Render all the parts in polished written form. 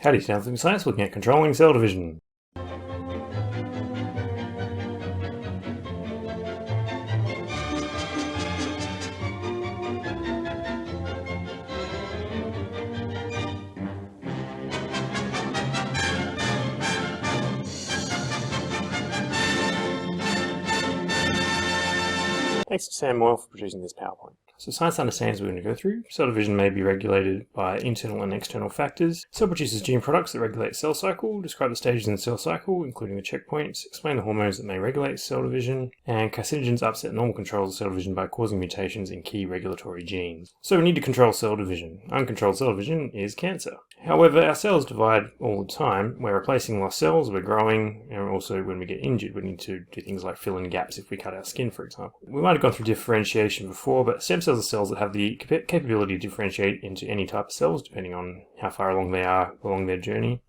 Howdy, Something Science, looking at controlling cell division. Thanks to Sam Moyle for producing this PowerPoint. So science understands we're going to go through. Cell division may be regulated by internal and external factors. Cell produces gene products that regulate cell cycle, describe the stages in the cell cycle, including the checkpoints, explain the hormones that may regulate cell division, and carcinogens upset normal controls of cell division by causing mutations in key regulatory genes. So we need to control cell division. Uncontrolled cell division is cancer. However, our cells divide all the time. We're replacing lost cells, we're growing, and also when we get injured, we need to do things like fill in gaps if we cut our skin, for example. We might have gone through differentiation before, but stem cells are cells that have the capability to differentiate into any type of cells, depending on how far along they are along their journey.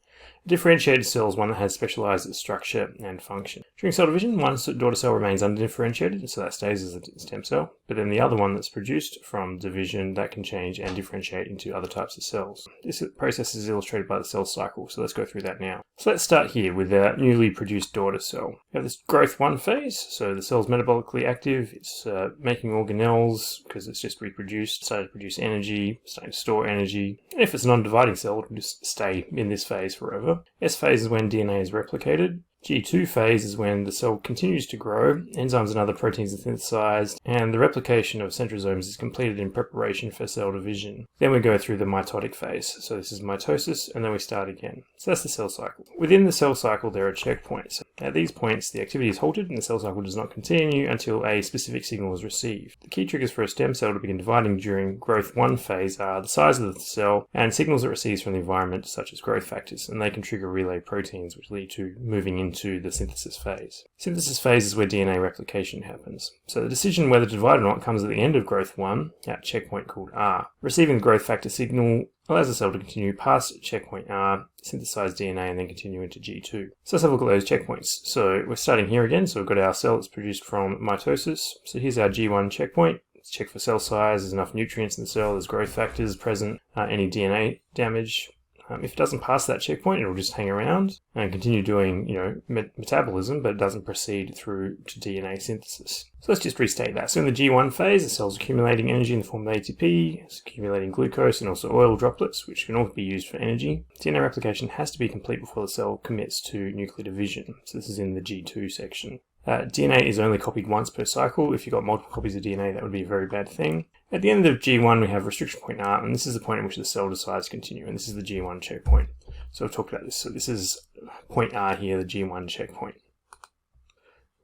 A differentiated cell is one that has specialized structure and function. During cell division, one daughter cell remains undifferentiated, so that stays as a stem cell, but then the other one that's produced from division, that can change and differentiate into other types of cells. This process is illustrated by the cell cycle, so let's go through that now. So let's start here with our newly produced daughter cell. We have this growth 1 phase, so the cell's metabolically active, it's making organelles because it's just reproduced, starting to produce energy, starting to store energy. And if it's a non-dividing cell, it will just stay in this phase forever. S phase is when DNA is replicated. G2 phase is when the cell continues to grow, enzymes and other proteins are synthesized, and the replication of centrosomes is completed in preparation for cell division. Then we go through the mitotic phase. So this is mitosis, and then we start again. So that's the cell cycle. Within the cell cycle, there are checkpoints. At these points, the activity is halted and the cell cycle does not continue until a specific signal is received. The key triggers for a stem cell to begin dividing during growth 1 phase are the size of the cell and signals it receives from the environment, such as growth factors, and they can trigger relay proteins, which lead to moving into the synthesis phase. Synthesis phase is where DNA replication happens. So the decision whether to divide or not comes at the end of growth 1 at checkpoint called R. Receiving the growth factor signal allows the cell to continue past checkpoint R, synthesize DNA, and then continue into G2. So let's have a look at those checkpoints. So we're starting here again, so we've got our cell that's produced from mitosis. So here's our G1 checkpoint. Let's check for cell size, there's enough nutrients in the cell, there's growth factors present, any DNA damage. If it doesn't pass that checkpoint, it'll just hang around and continue doing, metabolism, but it doesn't proceed through to DNA synthesis. So let's just restate that. So in the G1 phase, the cell's accumulating energy in the form of ATP, it's accumulating glucose and also oil droplets, which can all be used for energy. DNA replication has to be complete before the cell commits to nuclear division. So this is in the G2 section. DNA is only copied once per cycle. If you've got multiple copies of DNA, that would be a very bad thing. At the end of G1, we have restriction point R, and this is the point at which the cell decides to continue, and this is the G1 checkpoint. So I've talked about this. So this is point R here, the G1 checkpoint.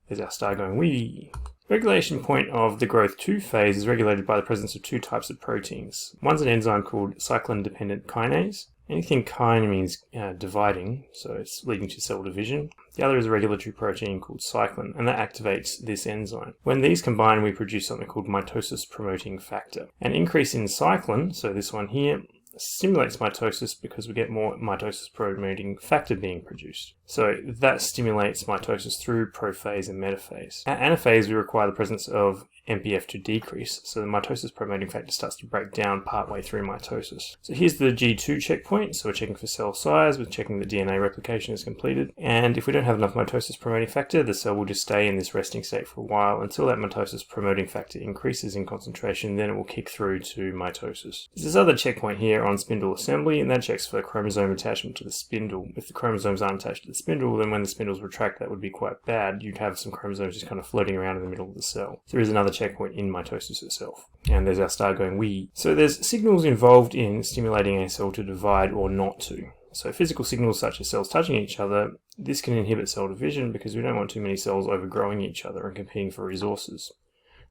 There's our star going wee. Regulation point of the growth 2 phase is regulated by the presence of two types of proteins. One's an enzyme called cyclin-dependent kinase. Anything kine means dividing, so it's leading to cell division. The other is a regulatory protein called cyclin, and that activates this enzyme. When these combine, we produce something called mitosis promoting factor. An increase in cyclin, so this one here, stimulates mitosis because we get more mitosis promoting factor being produced. So that stimulates mitosis through prophase and metaphase. At anaphase, we require the presence of MPF to decrease, so the mitosis promoting factor starts to break down partway through mitosis. So here's the G2 checkpoint, so we're checking for cell size, we're checking that DNA replication is completed, and if we don't have enough mitosis promoting factor, the cell will just stay in this resting state for a while until that mitosis promoting factor increases in concentration, then it will kick through to mitosis. There's this other checkpoint here on spindle assembly, and that checks for chromosome attachment to the spindle. If the chromosomes aren't attached to the spindle, then when the spindles retract, that would be quite bad. You'd have some chromosomes just kind of floating around in the middle of the cell. So there is another checkpoint in mitosis itself. And there's our star going wee. So there's signals involved in stimulating a cell to divide or not to. So physical signals such as cells touching each other, this can inhibit cell division because we don't want too many cells overgrowing each other and competing for resources.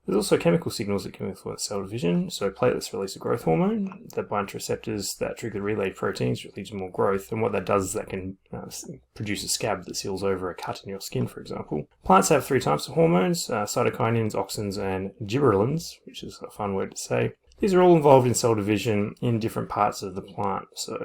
There's also chemical signals that can influence cell division. So platelets release a growth hormone that bind to receptors that trigger relay proteins, which leads to more growth. And what that does is that can produce a scab that seals over a cut in your skin, for example. Plants have 3 types of hormones, cytokinins, auxins, and gibberellins, which is a fun word to say. These are all involved in cell division in different parts of the plant. So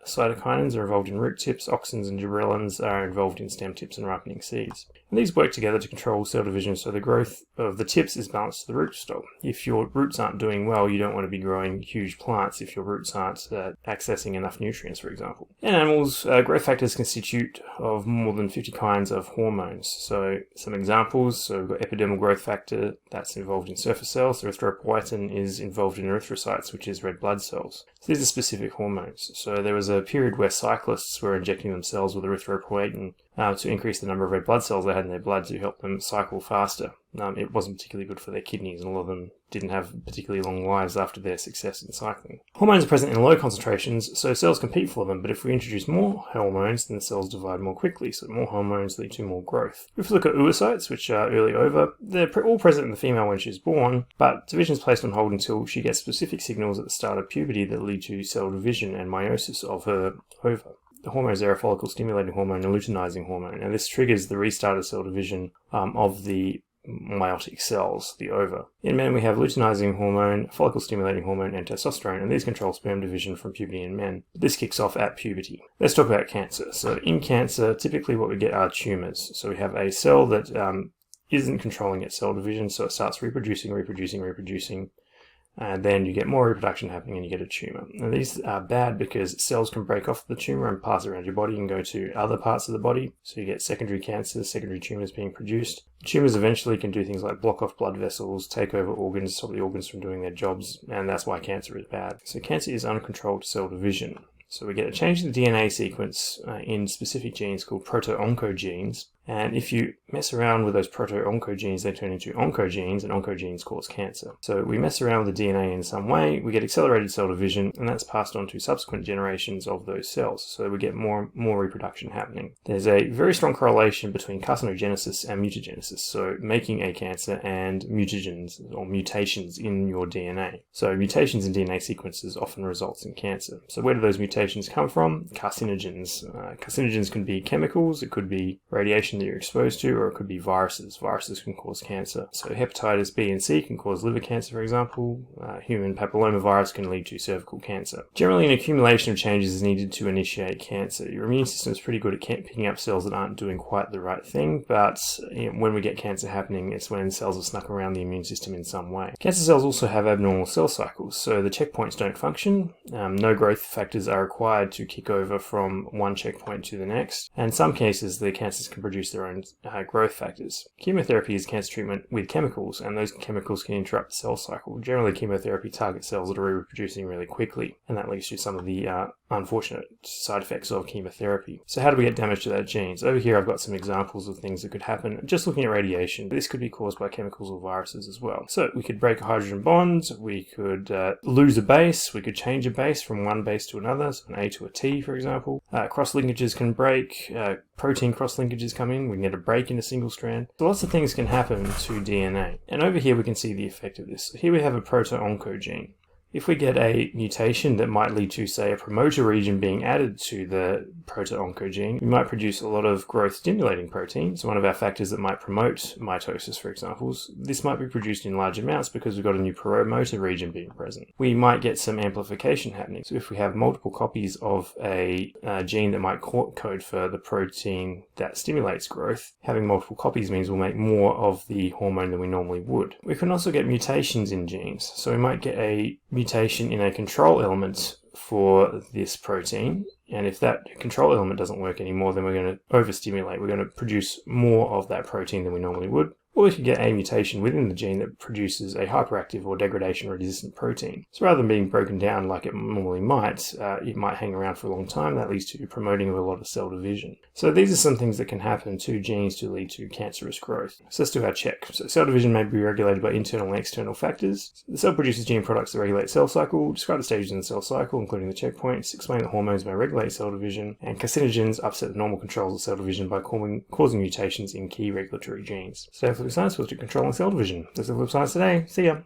cytokinins are involved in root tips, auxins and gibberellins are involved in stem tips and ripening seeds. And these work together to control cell division so the growth of the tips is balanced to the root stock. If your roots aren't doing well, you don't want to be growing huge plants if your roots aren't accessing enough nutrients, for example. In animals, growth factors constitute of more than 50 kinds of hormones. So some examples, so we've got epidermal growth factor that's involved in surface cells. Erythropoietin is involved in erythrocytes, which is red blood cells. So these are specific hormones. So there was a period where cyclists were injecting themselves with erythropoietin to increase the number of red blood cells they had in their blood to help them cycle faster. It wasn't particularly good for their kidneys, and a lot of them didn't have particularly long lives after their success in cycling. Hormones are present in low concentrations, so cells compete for them, but if we introduce more hormones, then the cells divide more quickly, so more hormones lead to more growth. If we look at oocytes, which are early ova, they're all present in the female when she's born, but division is placed on hold until she gets specific signals at the start of puberty that lead to cell division and meiosis of her ova. The hormones are a follicle-stimulating hormone and luteinizing hormone, and this triggers the restart of cell division of the meiotic cells, the ova. In men, we have luteinizing hormone, follicle-stimulating hormone, and testosterone, and these control sperm division from puberty in men. This kicks off at puberty. Let's talk about cancer. So in cancer, typically what we get are tumors. So we have a cell that isn't controlling its cell division, so it starts reproducing, and then you get more reproduction happening and you get a tumor. And these are bad because cells can break off the tumor and pass around your body and go to other parts of the body. So you get secondary cancers, secondary tumors being produced. Tumors eventually can do things like block off blood vessels, take over organs, stop the organs from doing their jobs, and that's why cancer is bad. So cancer is uncontrolled cell division. So we get a change in the DNA sequence in specific genes called proto-oncogenes. And if you mess around with those proto-oncogenes, they turn into oncogenes, and oncogenes cause cancer. So we mess around with the DNA in some way, we get accelerated cell division, and that's passed on to subsequent generations of those cells. So we get more reproduction happening. There's a very strong correlation between carcinogenesis and mutagenesis, so making a cancer and mutagens or mutations in your DNA. So mutations in DNA sequences often results in cancer. So where do those mutations come from? Carcinogens. Carcinogens can be chemicals, it could be radiation that you're exposed to, or it could be viruses. Viruses can cause cancer. So hepatitis B and C can cause liver cancer, for example. Human papillomavirus can lead to cervical cancer. Generally, an accumulation of changes is needed to initiate cancer. Your immune system is pretty good at picking up cells that aren't doing quite the right thing, but when we get cancer happening, it's when cells have snuck around the immune system in some way. Cancer cells also have abnormal cell cycles, so the checkpoints don't function. No growth factors are required to kick over from one checkpoint to the next, and in some cases, the cancers can produce their own growth factors. Chemotherapy is cancer treatment with chemicals, and those chemicals can interrupt the cell cycle. Generally, chemotherapy targets cells that are reproducing really quickly, and that leads to some of the unfortunate side effects of chemotherapy. So how do we get damage to those genes? Over here I've got some examples of things that could happen just looking at radiation. This could be caused by chemicals or viruses as well. So we could break a hydrogen bond, we could lose a base, we could change a base from one base to another, so an A to a T for example. Cross-linkages can break, protein cross-linkages come in, we can get a break in a single strand. So lots of things can happen to DNA. And over here we can see the effect of this. So here we have a proto-oncogene. If we get a mutation that might lead to, say, a promoter region being added to the proto-oncogene, we might produce a lot of growth-stimulating proteins, one of our factors that might promote mitosis, for example. This might be produced in large amounts because we've got a new promoter region being present. We might get some amplification happening. So if we have multiple copies of a gene that might code for the protein that stimulates growth, having multiple copies means we'll make more of the hormone than we normally would. We can also get mutations in genes. So we might get a mutation in a control element for this protein, and if that control element doesn't work anymore, then we're going to overstimulate. We're going to produce more of that protein than we normally would. Or we could get a mutation within the gene that produces a hyperactive or degradation-resistant protein. So rather than being broken down like it normally might, it might hang around for a long time. That leads to promoting of a lot of cell division. So these are some things that can happen to genes to lead to cancerous growth. So let's do our check. So cell division may be regulated by internal and external factors. The cell produces gene products that regulate cell cycle, describe the stages in the cell cycle, including the checkpoints, explain that hormones may regulate cell division, and carcinogens upset the normal controls of cell division by causing mutations in key regulatory genes. So Flip Science was to controlling cell division. This is Flip Science today. See ya.